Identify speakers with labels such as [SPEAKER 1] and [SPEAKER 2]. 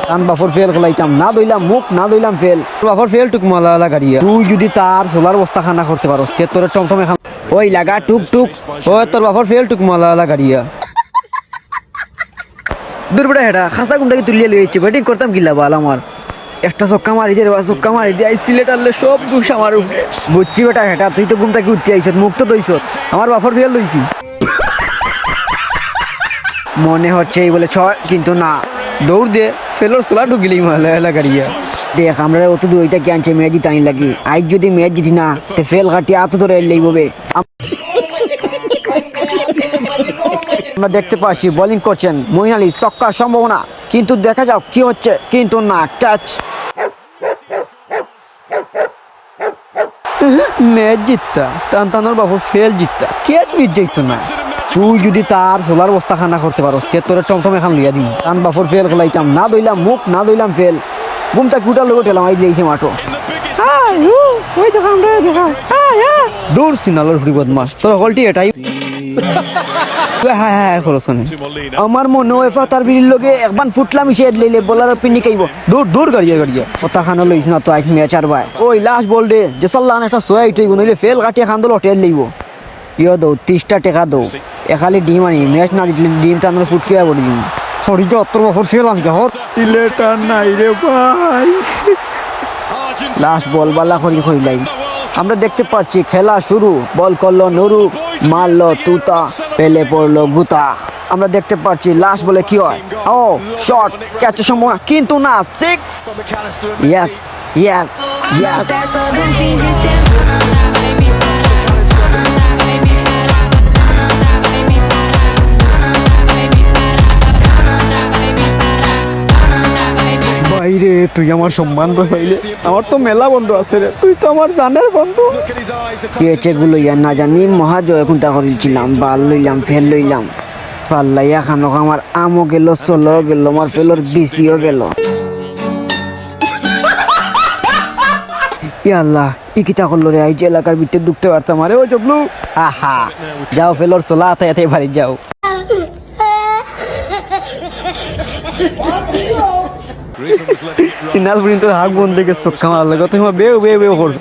[SPEAKER 1] কান বাফর ফেল খেলাইতাম না দইলাম মুখ না দইলাম ফেল বাফর ফেল টুক মালা গাড়িয়া তুই যদি তার সোলার বস্তা খানা করতে পারো তে তোর টমটমে খান ওই লাগা টুক টুক ও তোর বাফর ফেল টুক মালা গাড়িয়া দুর্বড়া হেডা খাসা গুন্ডাকে তুলিয়ে লইছে ব্যাটিং করতাম গিলা বাল আমার একটা চক্কা মারি দিয়ে চক্কা মারি দিয়ে সিলেট আনলে সব দুষ আমার উপরে বুঝছি বেটা হেটা তুই তো ঘুম থেকে উঠতে আইস মুখ তো দইছ আমার বাফর ফেল লইছি মনে হচ্ছে এই বলে ছয় কিন্তু না দৌড় দে ফেলোর সোলা ঢুকিলেই মালা গাড়িয়া দেখ আমরা অত দূরটা কি আনছে ম্যাচ জিতানি লাগি আজ যদি ম্যাচ জিতি না তো ফেল কাটিয়ে এত ধরে লইবে আমরা দেখতে পাচ্ছি বোলিং করছেন মঈন আলী ছক্কার সম্ভাবনা কিন্তু দেখা যাক কি হচ্ছে কিন্তু না ক্যাচ ম্যাচ জিততা টানটানোর বাবু ফেল জিততা ক্যাচ মিস যাইতো না তুই যদি তার সোলার বস্তা খানা করতে পারো তে তোর টমটমে খান লিয়া দিন টান বাফর ফেল খেলাইতাম না দইলাম মুখ না দইলাম ফেল ঘুমটা কুটা লোক ঠেলাম আই দিয়েছে মাঠো ওই তো খান দেখা দূর সিনালোর ফ্রি বদমাস তোর হলটি এটাই হ্যাঁ আমার মনে হয় তার বিড়ির লগে একবার ফুটলাম মিশে লইলে বলার পিনি কাইব দূর দূর গাড়িয়া গাড়িয়া কথা খানা লইছ না তো আইস ম্যাচ আর ভাই ওই লাস্ট বল দে যে সাল্লান একটা সোয়া ইটাইব নইলে ফেল কাটিয়ে খান দল হোটেল লইব ইয় দৌ 30টা টাকা দৌ এখালি ডিম আনি ম্যাচ না জিতলে ডিমটা আমরা ফুটকে পড়ি দিন হরিকে অত্তর বছর ফেল আমি হর সিলেট আর নাই রে ভাই লাস্ট বল বালা খড়ি লাই আমরা দেখতে পাচ্ছি খেলা শুরু বল করলো নুরু মারলো তুতা পেলে পড়লো গুতা আমরা দেখতে পাচ্ছি লাস্ট বলে কি হয় ও শট ক্যাচের সম্ভাবনা কিন্তু না 6 ইয়েস ইয়েস ইয়েস বাইরে তুই আমার সম্মান বাঁচাইলে আমার তো মেলা বন্ধু আছে রে তুই তো আমার জানের বন্ধু কেচে গুলো ইয়া না জানি মহাজয় কোনটা করেছিলাম বাল লইলাম ফেল লইলাম ফাল্লাইয়া খানো আমার আমও গেল চলো গেল আমার ফেলোর বিসিও গেল ইয়াল্লাহ ইকিতা করলো রে আইজ এলাকার ভিতরে ঢুকতে পারতাম আরে ও জবলু আহা যাও ফেলোর চলা আতে আতে বাড়ি যাও সিনাল পর্যন্ত হাক বন্ধ থেকে চোখ খামার লাগে তুমি বেও করছো